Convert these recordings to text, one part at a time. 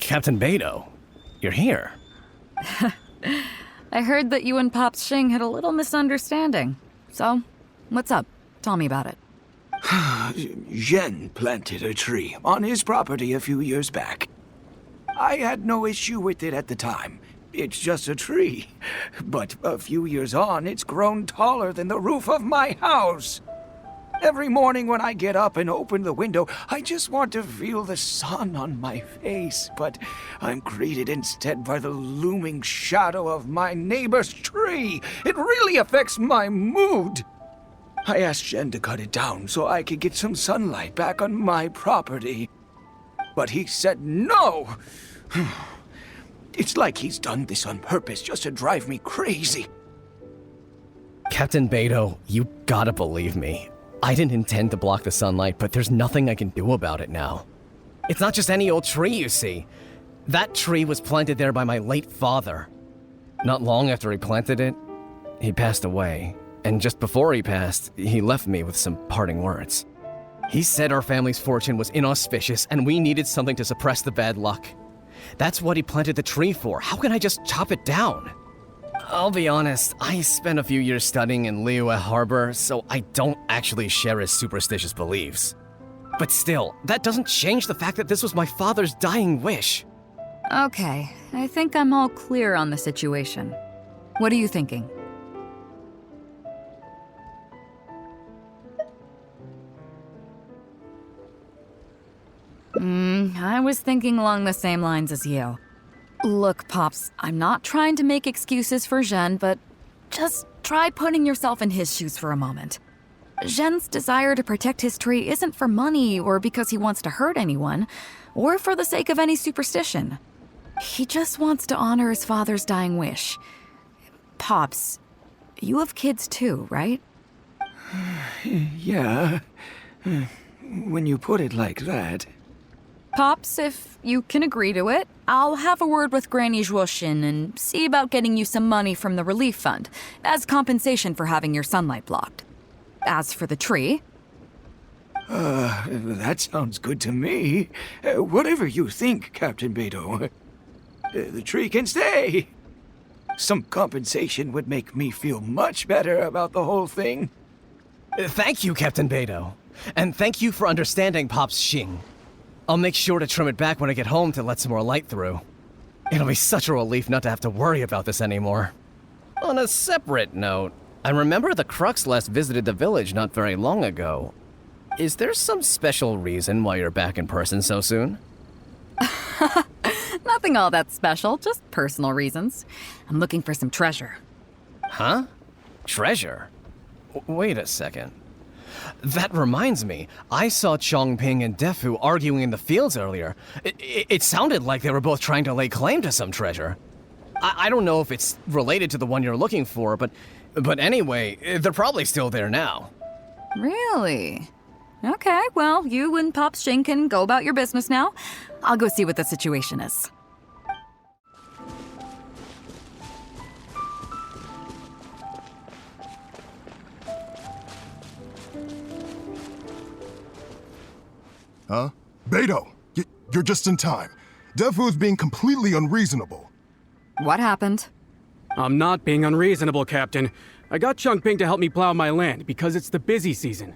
Captain Beidou, you're here. I heard that you and Pops Xing had a little misunderstanding. So, what's up? Tell me about it. Zhen planted a tree on his property a few years back. I had no issue with it at the time. It's just a tree. But a few years on, it's grown taller than the roof of my house. Every morning when I get up and open the window, I just want to feel the sun on my face. But I'm greeted instead by the looming shadow of my neighbor's tree. It really affects my mood. I asked Zhen to cut it down so I could get some sunlight back on my property. But he said no. It's like he's done this on purpose just to drive me crazy. Captain Beidou, you gotta believe me. I didn't intend to block the sunlight, but there's nothing I can do about it now. It's not just any old tree, you see. That tree was planted there by my late father. Not long after he planted it, he passed away. And just before he passed, he left me with some parting words. He said our family's fortune was inauspicious and we needed something to suppress the bad luck. That's what he planted the tree for. How can I just chop it down? I'll be honest, I spent a few years studying in Liyue Harbor, so I don't actually share his superstitious beliefs. But still, that doesn't change the fact that this was my father's dying wish. Okay, I think I'm all clear on the situation. What are you thinking? I was thinking along the same lines as you. Look, Pops, I'm not trying to make excuses for Zhen, but just try putting yourself in his shoes for a moment. Zhen's desire to protect his tree isn't for money or because he wants to hurt anyone, or for the sake of any superstition. He just wants to honor his father's dying wish. Pops, you have kids too, right? Yeah, when you put it like that. Pops, if you can agree to it, I'll have a word with Granny Zhuoxin and see about getting you some money from the relief fund as compensation for having your sunlight blocked. As for the tree... That sounds good to me. Whatever you think, Captain Beidou. The tree can stay. Some compensation would make me feel much better about the whole thing. Thank you, Captain Beidou. And thank you for understanding Pops Xing. I'll make sure to trim it back when I get home to let some more light through. It'll be such a relief not to have to worry about this anymore. On a separate note, I remember the Crux last visited the village not very long ago. Is there some special reason why you're back in person so soon? Nothing all that special, just personal reasons. I'm looking for some treasure. Huh? Treasure? Wait a second. That reminds me, I saw Chongping and Defu arguing in the fields earlier. It sounded like they were both trying to lay claim to some treasure. I don't know if it's related to the one you're looking for, but anyway, they're probably still there now. Really? Okay, well, you and Pops Xing can go about your business now. I'll go see what the situation is. Huh? Beidou, you're just in time. Defu's being completely unreasonable. What happened? I'm not being unreasonable, Captain. I got Chongping to help me plow my land because it's the busy season.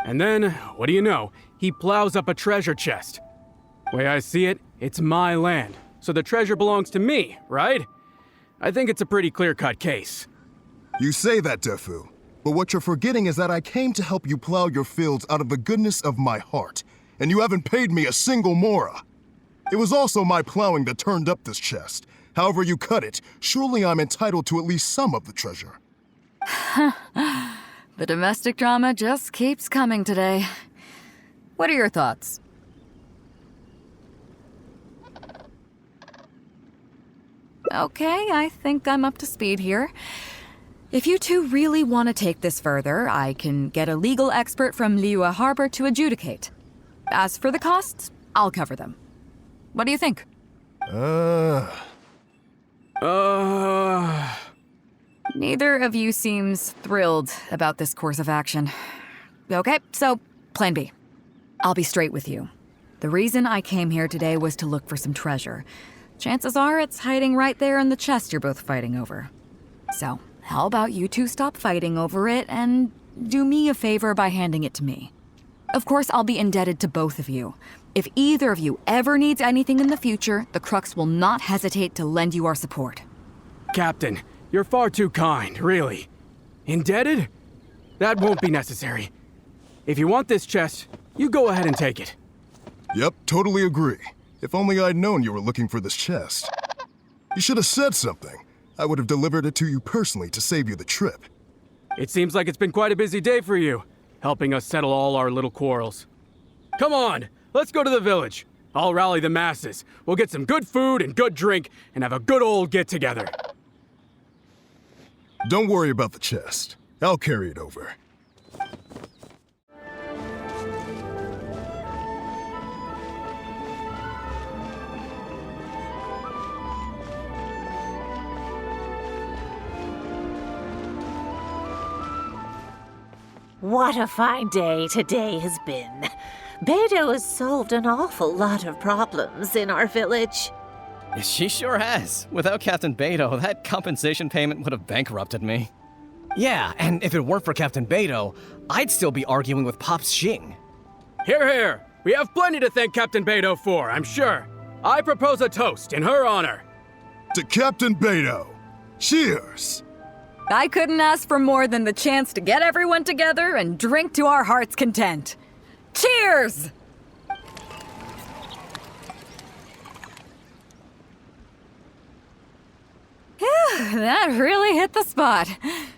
And then, what do you know, he plows up a treasure chest. Way I see it, it's my land, so the treasure belongs to me, right? I think it's a pretty clear-cut case. You say that, Defu, but what you're forgetting is that I came to help you plow your fields out of the goodness of my heart, and you haven't paid me a single mora. It was also my plowing that turned up this chest. However you cut it, surely I'm entitled to at least some of the treasure. The domestic drama just keeps coming today. What are your thoughts? Okay, I think I'm up to speed here. If you two really want to take this further, I can get a legal expert from Liyue Harbor to adjudicate. As for the costs, I'll cover them. What do you think? Neither of you seems thrilled about this course of action. Okay, so plan B. I'll be straight with you. The reason I came here today was to look for some treasure. Chances are it's hiding right there in the chest you're both fighting over. So, how about you two stop fighting over it and do me a favor by handing it to me? Of course, I'll be indebted to both of you. If either of you ever needs anything in the future, the Crux will not hesitate to lend you our support. Captain, you're far too kind, really. Indebted? That won't be necessary. If you want this chest, you go ahead and take it. Yep, totally agree. If only I'd known you were looking for this chest. You should have said something. I would have delivered it to you personally to save you the trip. It seems like it's been quite a busy day for you, helping us settle all our little quarrels. Come on, let's go to the village. I'll rally the masses. We'll get some good food and good drink and have a good old get-together. Don't worry about the chest. I'll carry it over. What a fine day today has been. Beidou has solved an awful lot of problems in our village. She sure has. Without Captain Beidou, that compensation payment would have bankrupted me. Yeah, and if it weren't for Captain Beidou, I'd still be arguing with Pops Xing. Hear, hear! We have plenty to thank Captain Beidou for, I'm sure. I propose a toast in her honor. To Captain Beidou. Cheers! I couldn't ask for more than the chance to get everyone together and drink to our heart's content. Cheers! Phew, that really hit the spot.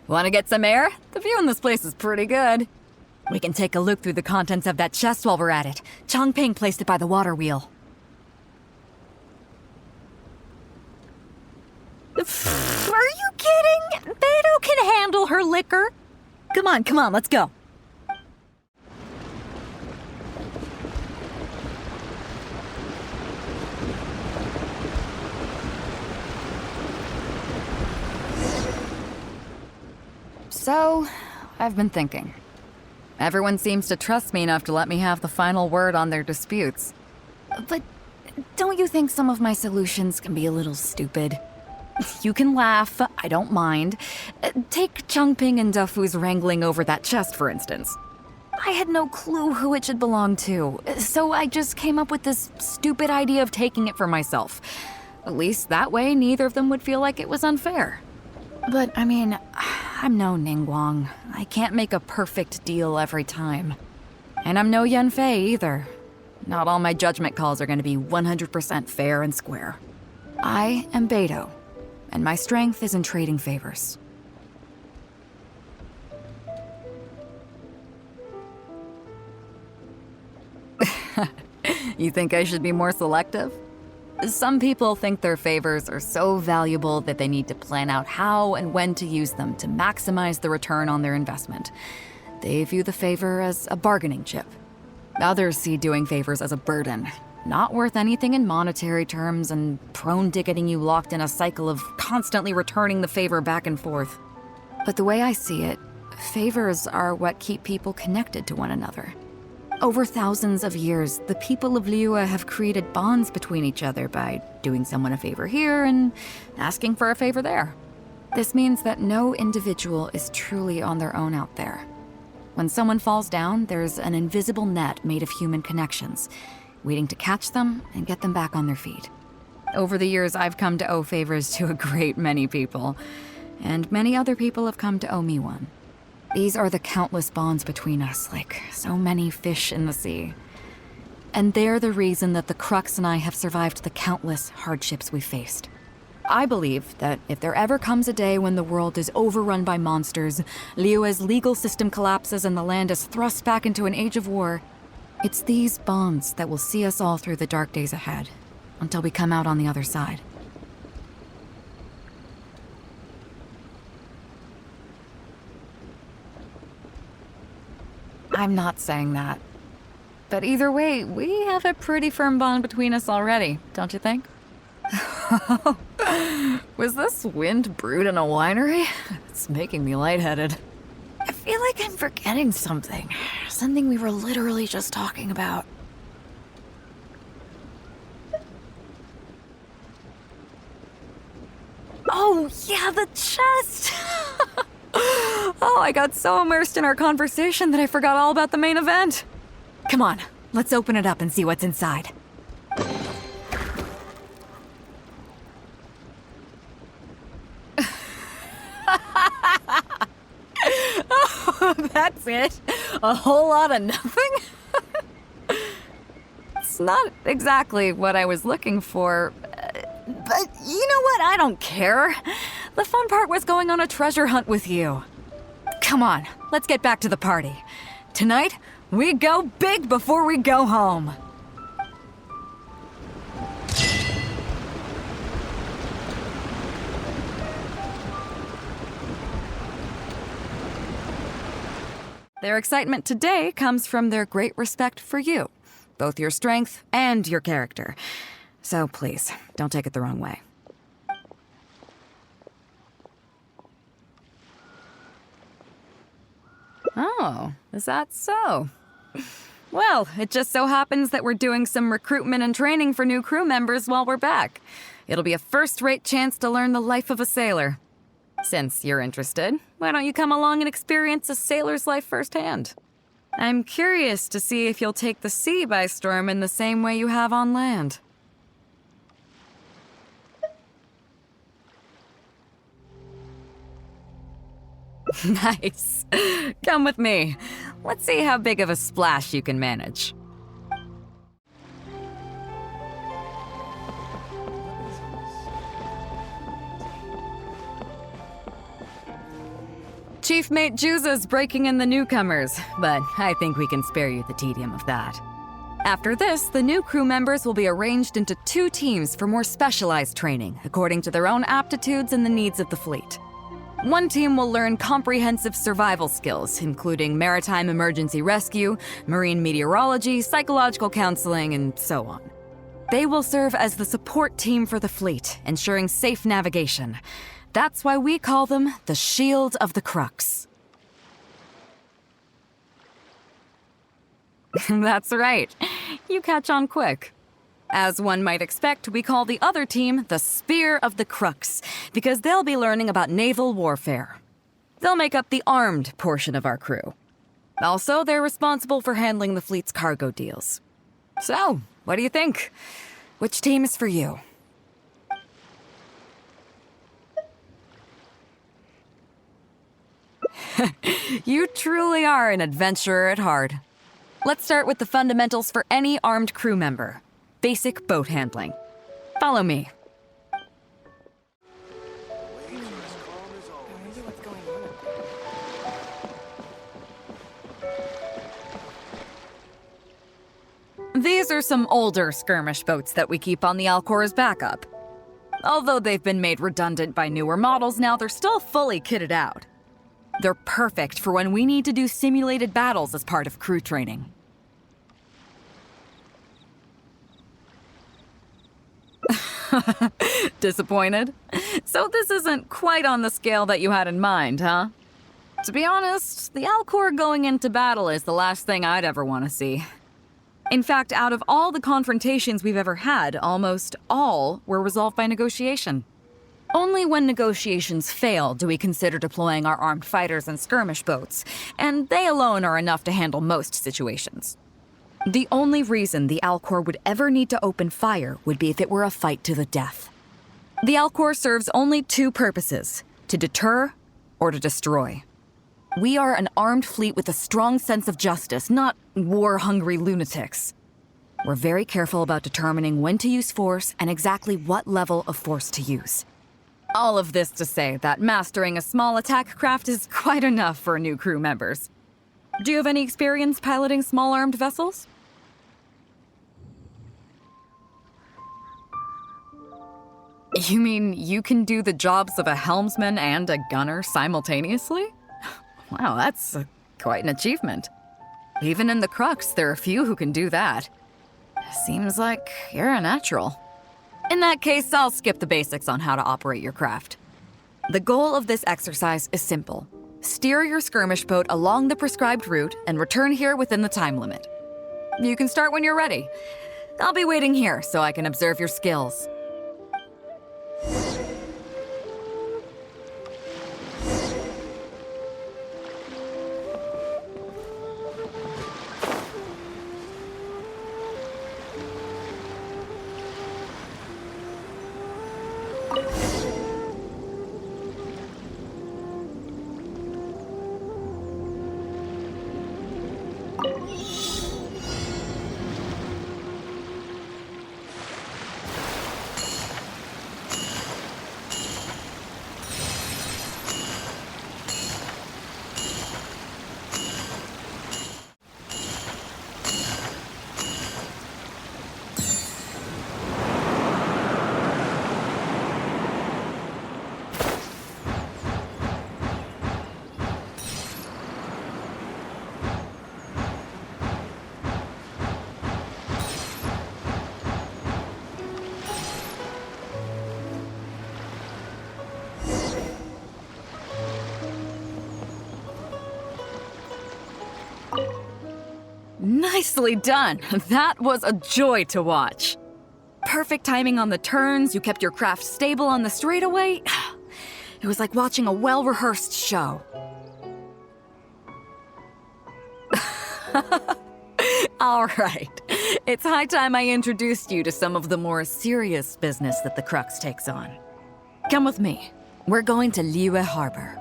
Want to get some air? The view in this place is pretty good. We can take a look through the contents of that chest while we're at it. Changping placed it by the water wheel. Are you kidding? Beidou can handle her liquor. Come on, let's go. So, I've been thinking. Everyone seems to trust me enough to let me have the final word on their disputes. But don't you think some of my solutions can be a little stupid? You can laugh, I don't mind. Take Changping and Defu's wrangling over that chest, for instance. I had no clue who it should belong to, so I just came up with this stupid idea of taking it for myself. At least that way, neither of them would feel like it was unfair. But, I mean, I'm no Ningguang. I can't make a perfect deal every time. And I'm no Yanfei either. Not all my judgment calls are going to be 100% fair and square. I am Beidou, and my strength is in trading favors. You think I should be more selective? Some people think their favors are so valuable that they need to plan out how and when to use them to maximize the return on their investment. They view the favor as a bargaining chip. Others see doing favors as a burden, not worth anything in monetary terms and prone to getting you locked in a cycle of constantly returning the favor back and forth. But the way I see it, favors are what keep people connected to one another. Over thousands of years, the people of Liyue have created bonds between each other by doing someone a favor here and asking for a favor there. This means that no individual is truly on their own out there. When someone falls down, there's an invisible net made of human connections, waiting to catch them and get them back on their feet. Over the years, I've come to owe favors to a great many people, and many other people have come to owe me one. These are the countless bonds between us, like so many fish in the sea. And they're the reason that the Crux and I have survived the countless hardships we've faced. I believe that if there ever comes a day when the world is overrun by monsters, Liyue's legal system collapses and the land is thrust back into an age of war, it's these bonds that will see us all through the dark days ahead, until we come out on the other side. I'm not saying that. But either way, we have a pretty firm bond between us already, don't you think? Was this wind brewed in a winery? It's making me lightheaded. I feel like I'm forgetting something. Something we were literally just talking about. Oh, yeah, the chest! Oh, I got so immersed in our conversation that I forgot all about the main event. Come on, let's open it up and see what's inside. Oh, that's it? A whole lot of nothing? It's not exactly what I was looking for, but you know what? I don't care. The fun part was going on a treasure hunt with you. Come on, let's get back to the party. Tonight, we go big before we go home. Their excitement today comes from their great respect for you, both your strength and your character. So please, don't take it the wrong way. Oh, is that so? Well, it just so happens that we're doing some recruitment and training for new crew members while we're back. It'll be a first-rate chance to learn the life of a sailor. Since you're interested, why don't you come along and experience a sailor's life firsthand? I'm curious to see if you'll take the sea by storm in the same way you have on land. Nice. Come with me. Let's see how big of a splash you can manage. Chief Mate Juza's breaking in the newcomers, but I think we can spare you the tedium of that. After this, the new crew members will be arranged into 2 teams for more specialized training, according to their own aptitudes and the needs of the fleet. One team will learn comprehensive survival skills, including maritime emergency rescue, marine meteorology, psychological counseling, and so on. They will serve as the support team for the fleet, ensuring safe navigation. That's why we call them the Shield of the Crux. That's right. You catch on quick. As one might expect, we call the other team the Spear of the Crux, because they'll be learning about naval warfare. They'll make up the armed portion of our crew. Also, they're responsible for handling the fleet's cargo deals. So, what do you think? Which team is for you? You truly are an adventurer at heart. Let's start with the fundamentals for any armed crew member. Basic boat handling. Follow me. These are some older skirmish boats that we keep on the Alcor as backup. Although they've been made redundant by newer models now, they're still fully kitted out. They're perfect for when we need to do simulated battles as part of crew training. Disappointed? So this isn't quite on the scale that you had in mind, huh? To be honest, the Alcor going into battle is the last thing I'd ever want to see. In fact, out of all the confrontations we've ever had, almost all were resolved by negotiation. Only when negotiations fail do we consider deploying our armed fighters and skirmish boats, and they alone are enough to handle most situations. The only reason the Alcor would ever need to open fire would be if it were a fight to the death. The Alcor serves only 2 purposes: to deter or to destroy. We are an armed fleet with a strong sense of justice, not war-hungry lunatics. We're very careful about determining when to use force and exactly what level of force to use. All of this to say that mastering a small attack craft is quite enough for new crew members. Do you have any experience piloting small armed vessels? You mean you can do the jobs of a helmsman and a gunner simultaneously? Wow, that's quite an achievement. Even in the Crux, there are few who can do that. Seems like you're a natural. In that case, I'll skip the basics on how to operate your craft. The goal of this exercise is simple. Steer your skirmish boat along the prescribed route and return here within the time limit. You can start when you're ready. I'll be waiting here so I can observe your skills. Nicely done. That was a joy to watch. Perfect timing on the turns, you kept your craft stable on the straightaway. It was like watching a well-rehearsed show. All right. It's high time I introduced you to some of the more serious business that the Crux takes on. Come with me. We're going to Liyue Harbor.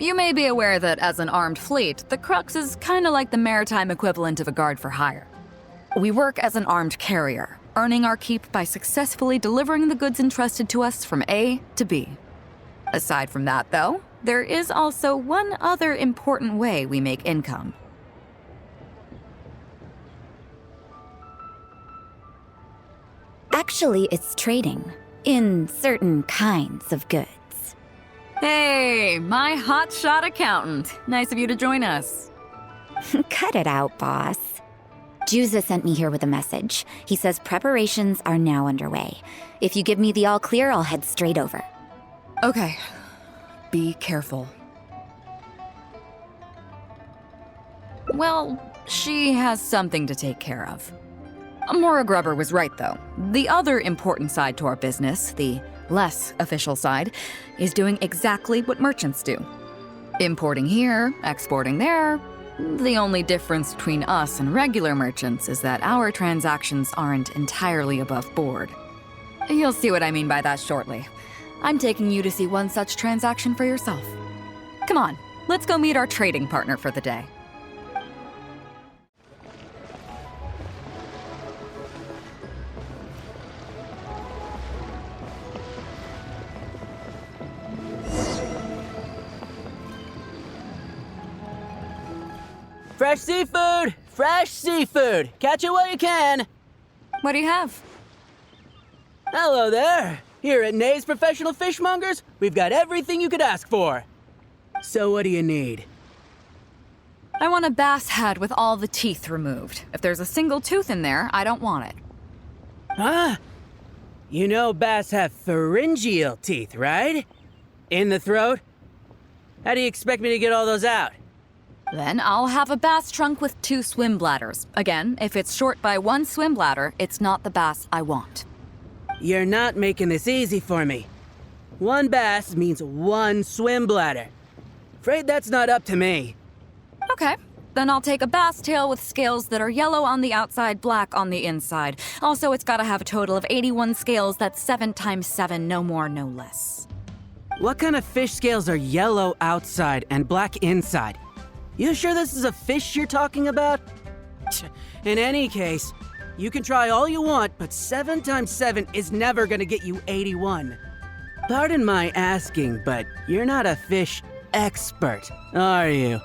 You may be aware that as an armed fleet, the Crux is kinda like the maritime equivalent of a guard for hire. We work as an armed carrier, earning our keep by successfully delivering the goods entrusted to us from A to B. Aside from that, though, there is also one other important way we make income. Actually, it's trading in certain kinds of goods. Hey, my hotshot accountant. Nice of you to join us. Cut it out, boss. Juza sent me here with a message. He says preparations are now underway. If you give me the all clear, I'll head straight over. Okay. Be careful. Well, she has something to take care of. Mora Grubber was right, though. The other important side to our business, the less official side, is doing exactly what merchants do. Importing here, exporting there. The only difference between us and regular merchants is that our transactions aren't entirely above board. You'll see what I mean by that shortly. I'm taking you to see one such transaction for yourself. Come on, let's go meet our trading partner for the day. Fresh seafood! Fresh seafood! Catch it while you can! What do you have? Hello there! Here at Nay's Professional Fishmongers, we've got everything you could ask for. So what do you need? I want a bass head with all the teeth removed. If there's a single tooth in there, I don't want it. Ah! You know bass have pharyngeal teeth, right? In the throat? How do you expect me to get all those out? Then I'll have a bass trunk with 2 swim bladders. Again, if it's short by 1 swim bladder, it's not the bass I want. You're not making this easy for me. 1 bass means 1 swim bladder. Afraid that's not up to me. Okay, then I'll take a bass tail with scales that are yellow on the outside, black on the inside. Also, it's gotta have a total of 81 scales, that's 7 times 7, no more, no less. What kind of fish scales are yellow outside and black inside? You sure this is a fish you're talking about? In any case, you can try all you want, but 7 times 7 is never gonna get you 81. Pardon my asking, but you're not a fish expert, are you?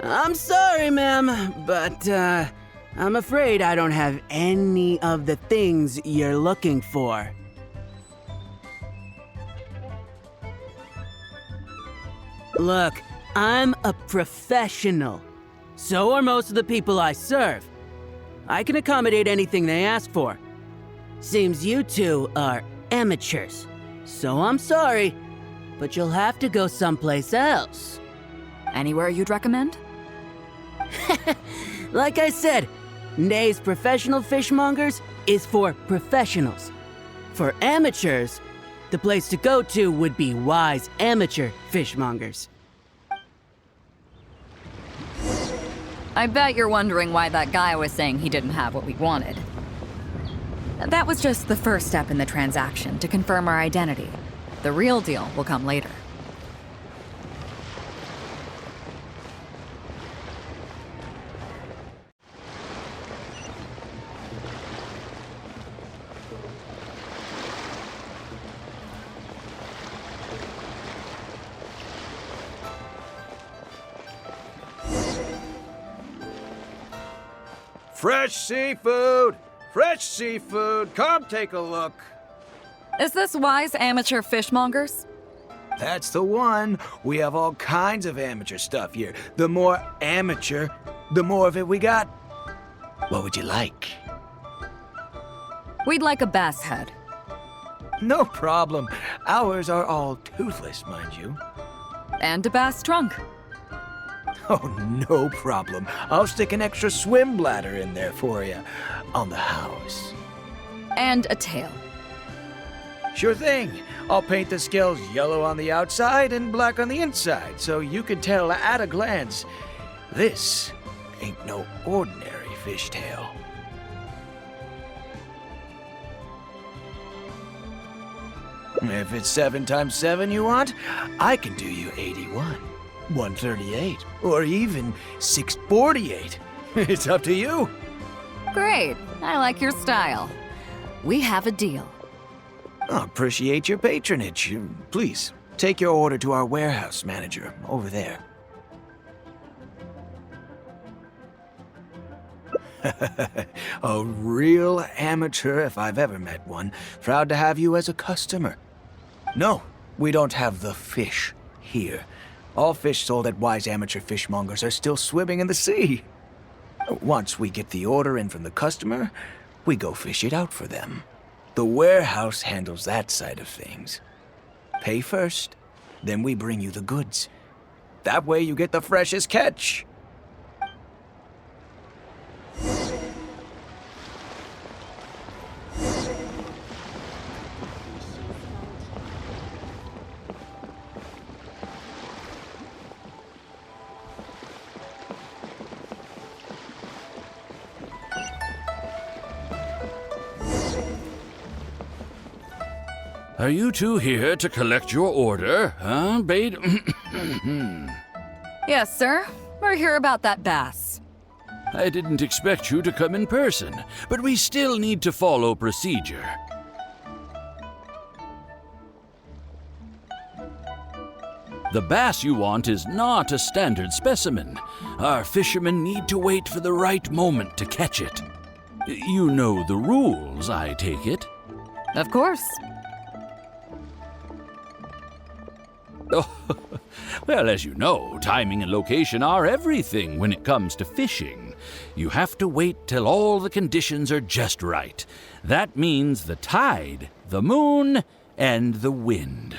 I'm sorry, ma'am, but I'm afraid I don't have any of the things you're looking for. Look, I'm a professional. So are most of the people I serve. I can accommodate anything they ask for. Seems you two are amateurs. So I'm sorry, but you'll have to go someplace else. Anywhere you'd recommend? Like I said, Nay's professional fishmongers is for professionals. For amateurs, the place to go to would be Wise Amateur Fishmongers. I bet you're wondering why that guy was saying he didn't have what we wanted. That was just the first step in the transaction to confirm our identity. The real deal will come later. Fresh seafood! Fresh seafood! Come take a look! Is this Wise Amateur Fishmongers? That's the one. We have all kinds of amateur stuff here. The more amateur, the more of it we got. What would you like? We'd like a bass head. No problem. Ours are all toothless, mind you. And a bass trunk. Oh, no problem. I'll stick an extra swim bladder in there for you. On the house. And a tail. Sure thing. I'll paint the scales yellow on the outside and black on the inside, so you can tell at a glance, this ain't no ordinary fishtail. If it's 7 times 7 you want, I can do you 81, 138, or even 648. It's up to you. Great. I like your style. We have a deal. I appreciate your patronage. Please, take your order to our warehouse manager over there. A real amateur if I've ever met one. Proud to have you as a customer. No, we don't have the fish here. All fish sold at Wise Amateur Fishmongers are still swimming in the sea. Once we get the order in from the customer, we go fish it out for them. The warehouse handles that side of things. Pay first, then we bring you the goods. That way you get the freshest catch. Are you two here to collect your order, huh, Beidou? Yes, sir. We're here about that bass. I didn't expect you to come in person, but we still need to follow procedure. The bass you want is not a standard specimen. Our fishermen need to wait for the right moment to catch it. You know the rules, I take it? Of course. Oh, well, as you know, timing and location are everything when it comes to fishing. You have to wait till all the conditions are just right. That means the tide, the moon, and the wind.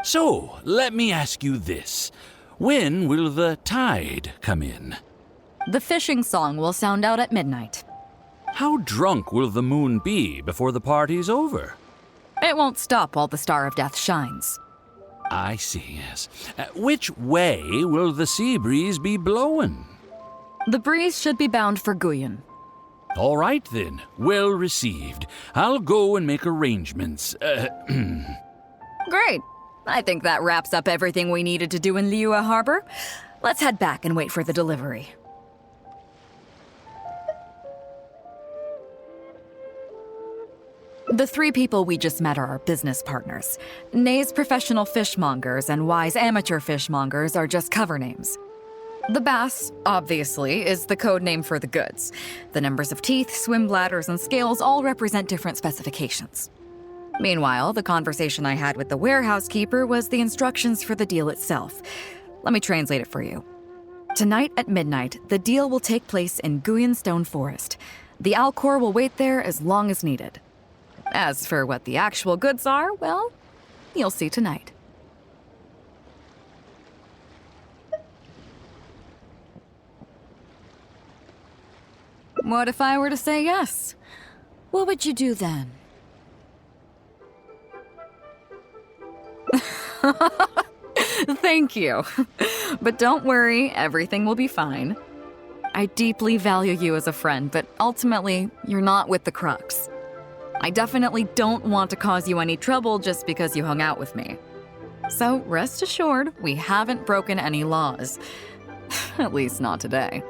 So, let me ask you this. When will the tide come in? The fishing song will sound out at midnight. How drunk will the moon be before the party's over? It won't stop while the Star of Death shines. I see, yes. Which way will the sea breeze be blowing? The breeze should be bound for Guyan. All right, then. Well received. I'll go and make arrangements. Great. I think that wraps up everything we needed to do in Liyue Harbor. Let's head back and wait for the delivery. The 3 people we just met are our business partners. Nay's Professional Fishmongers and Wise Amateur Fishmongers are just cover names. The bass, obviously, is the code name for the goods. The numbers of teeth, swim bladders, and scales all represent different specifications. Meanwhile, the conversation I had with the warehouse keeper was the instructions for the deal itself. Let me translate it for you. Tonight at midnight, the deal will take place in Guyan Stone Forest. The Alcor will wait there as long as needed. As for what the actual goods are, well, you'll see tonight. What if I were to say yes? What would you do then? Thank you. But don't worry, everything will be fine. I deeply value you as a friend, but ultimately, you're not with the Crux. I definitely don't want to cause you any trouble just because you hung out with me. So rest assured, we haven't broken any laws. At least not today.